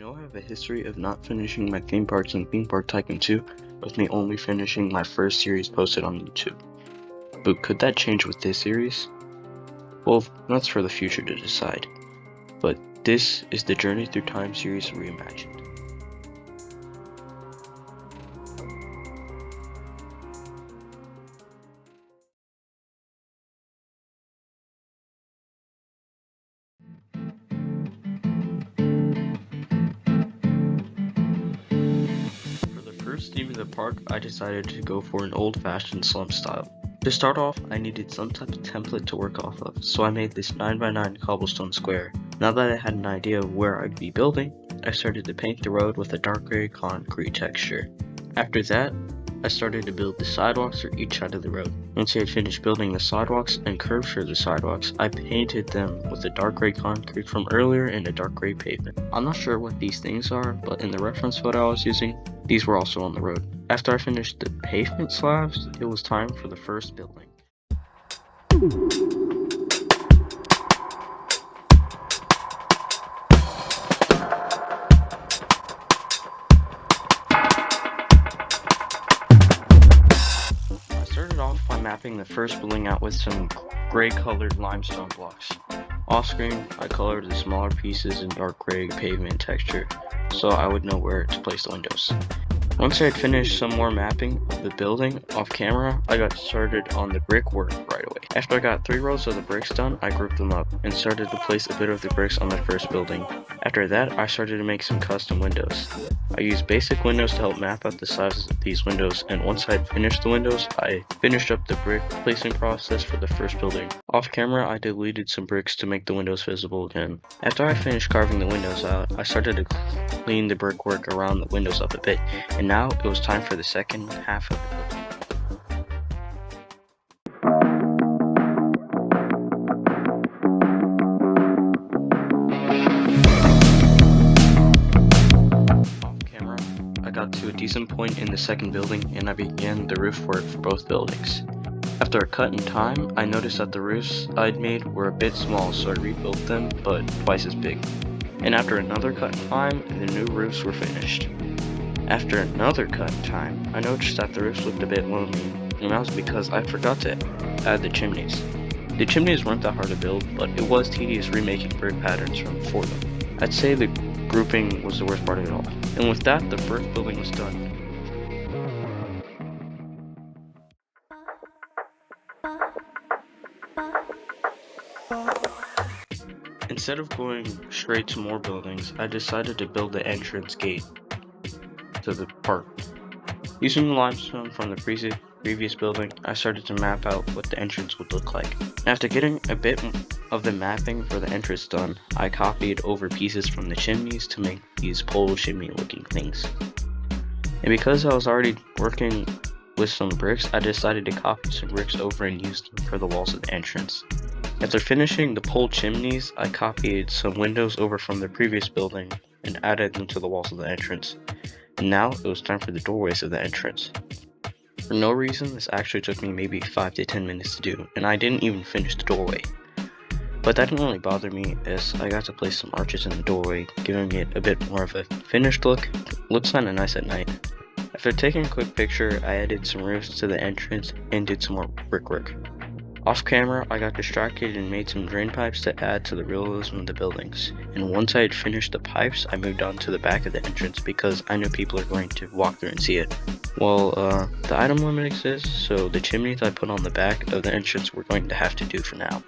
I have a history of not finishing my theme parks in Theme Park Tycoon 2, with me only finishing my first series posted on YouTube. But could that change with this series? Well, that's for the future to decide. But this is the Journey Through Time series reimagined. For the first theme of the park, I decided to go for an old-fashioned slum style. To start off, I needed some type of template to work off of, so I made this 9x9 cobblestone square. Now that I had an idea of where I'd be building, I started to paint the road with a dark gray concrete texture. After that, I started to build the sidewalks for each side of the road. Once I had finished building the sidewalks and curves for the sidewalks, I painted them with the dark gray concrete from earlier and a dark gray pavement. I'm not sure what these things are, but in the reference photo I was using, these were also on the road. After I finished the pavement slabs, it was time for the first building. I started off by mapping the first building out with some gray colored limestone blocks. Off screen, I colored the smaller pieces in dark gray pavement texture, so I would know where to place the windows. Once I had finished some more mapping of the building off camera, I got started on the brickwork right away. After I got 3 rows of the bricks done, I grouped them up and started to place a bit of the bricks on the first building. After that, I started to make some custom windows. I used basic windows to help map out the sizes of these windows, and once I had finished the windows, I finished up the brick placing process for the first building. Off camera, I deleted some bricks to make the windows visible again. After I finished carving the windows out, I started to clean the brickwork around the windows up a bit, and now it was time for the second half of the building. Off camera, I got to a decent point in the second building and I began the roof work for both buildings. After a cut in time, I noticed that the roofs I'd made were a bit small, so I rebuilt them, but twice as big. And after another cut in time, the new roofs were finished. After another cut in time, I noticed that the roofs looked a bit lonely, and that was because I forgot to add the chimneys. The chimneys weren't that hard to build, but it was tedious remaking bird patterns for them. I'd say the grouping was the worst part of it all. And with that, the first building was done. Instead of going straight to more buildings, I decided to build the entrance gate to the park. Using the limestone from the previous building, I started to map out what the entrance would look like. After getting a bit of the mapping for the entrance done, I copied over pieces from the chimneys to make these pole chimney looking things. And because I was already working with some bricks, I decided to copy some bricks over and use them for the walls of the entrance. After finishing the pole chimneys, I copied some windows over from the previous building and added them to the walls of the entrance. And now it was time for the doorways of the entrance. For no reason, this actually took me maybe 5 to 10 minutes to do, and I didn't even finish the doorway. But that didn't really bother me, as I got to place some arches in the doorway, giving it a bit more of a finished look. Looks kinda nice at night. After taking a quick picture, I added some roofs to the entrance and did some more brickwork. Off camera, I got distracted and made some drain pipes to add to the realism of the buildings. And once I had finished the pipes, I moved on to the back of the entrance because I knew people are going to walk through and see it. Well, the item limit exists, so the chimneys I put on the back of the entrance were going to have to do for now.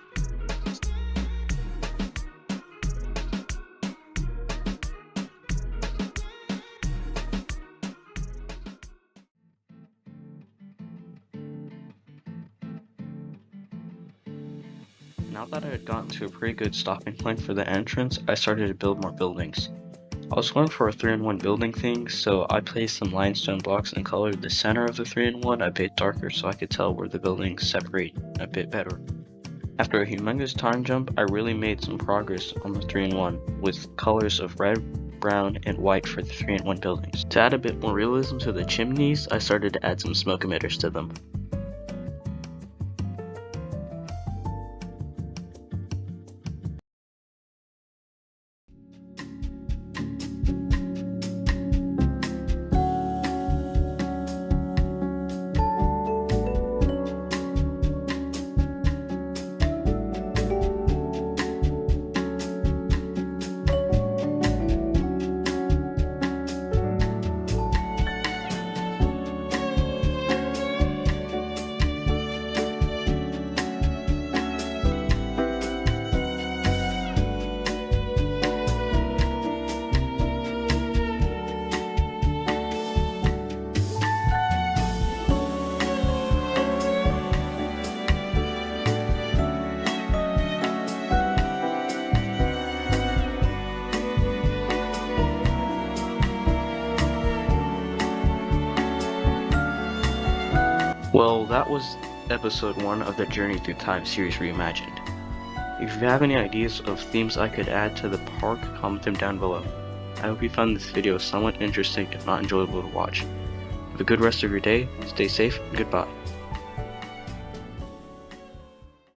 Now that I had gotten to a pretty good stopping point for the entrance, I started to build more buildings. I was going for a 3-in-1 building thing, so I placed some limestone blocks and colored the center of the 3-in-1 a bit darker so I could tell where the buildings separate a bit better. After a humongous time jump, I really made some progress on the 3-in-1 with colors of red, brown, and white for the 3-in-1 buildings. To add a bit more realism to the chimneys, I started to add some smoke emitters to them. Well, that was episode 1 of the Journey Through Time series reimagined. If you have any ideas of themes I could add to the park, comment them down below. I hope you found this video somewhat interesting if not enjoyable to watch. Have a good rest of your day, stay safe, and goodbye.